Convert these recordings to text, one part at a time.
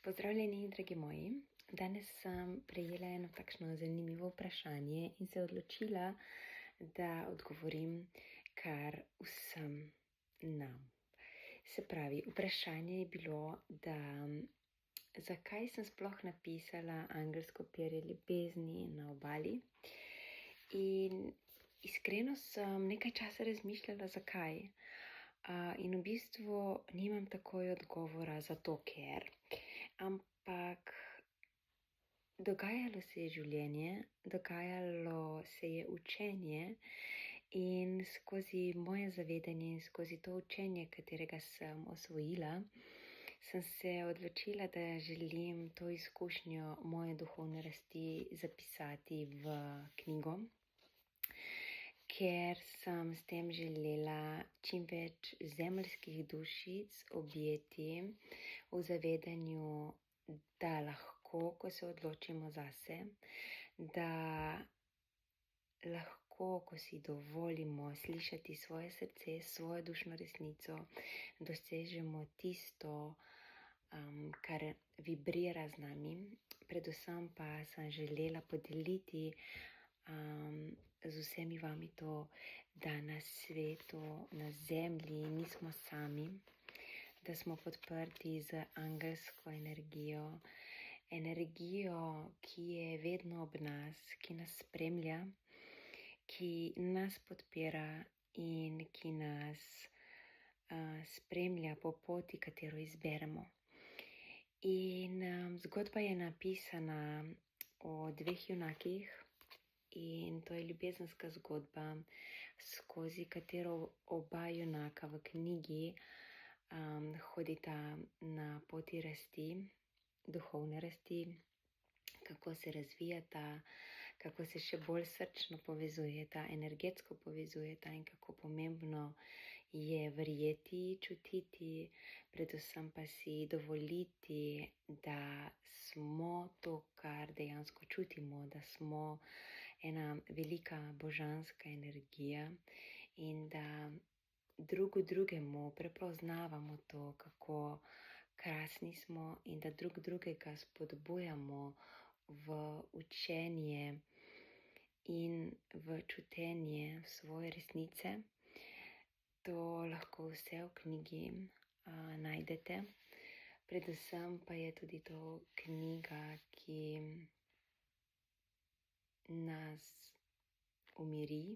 Pozdravljeni, dragi moji. Danes sem prejela eno takšno zanimivo vprašanje in se odločila, da odgovorim kar vsem nam. Se pravi, vprašanje je bilo, da zakaj sem sploh napisala Angelsko perje ljubezni na obali. In iskreno sem nekaj časa razmišljala, zakaj. In v bistvu nimam takoj odgovora, zato ker. Ampak dogajalo se je življenje, dogajalo se je učenje in skozi moje zavedanje in skozi to učenje, katerega sem osvojila, sem se odločila, da želim to izkušnjo moje duhovne rasti zapisati v knjigo, ker sem s tem želela čim več zemeljskih dušic objeti v zavedanju, da lahko, ko se odločimo zase, da lahko, ko si dovolimo slišati svoje srce, svojo dušno resnico, dosežemo tisto, kar vibrira z nami. Predvsem pa sem želela podeliti z vsemi vami to, da na svetu, na zemlji nismo sami, da smo podprti z angelsko energijo, ki je vedno ob nas, ki nas spremlja, ki nas podpira in ki nas spremlja po poti, katero izberemo. In zgodba je napisana o dveh junakih, in to je ljubezenska zgodba, skozi katero oba junaka v knjigi hodita na poti rasti, duhovne rasti, kako se razvijata, kako se še bolj srčno povezujeta, energetsko povezujeta in kako pomembno je verjeti, čutiti, predvsem pa si dovoliti, da smo to, kar dejansko čutimo, da smo ena velika božanska energija in da drugemu prepoznavamo to, kako krasni smo in da drugega spodbujamo v učenje in v čutenje svoje resnice. To lahko vse v knjigi najdete. Predvsem pa je tudi to knjiga, ki nas umiri,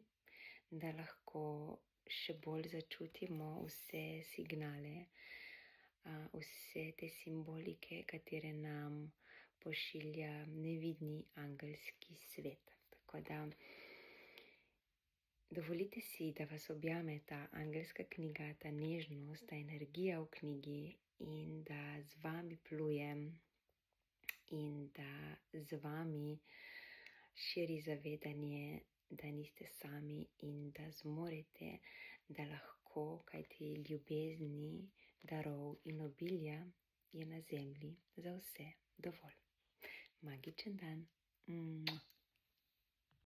da lahko še bolj začutimo vse signale, vse te simbolike, katere nam pošilja nevidni angelski svet. Tako da dovolite si, da vas objame ta angelska knjiga, ta nežnost, ta energija v knjigi in da z vami plujem in da z vami širi zavedanje, da niste sami in da zmorete, da lahko, kajti ljubezni, darov in obilja je na zemlji za vse dovolj. Magičen dan.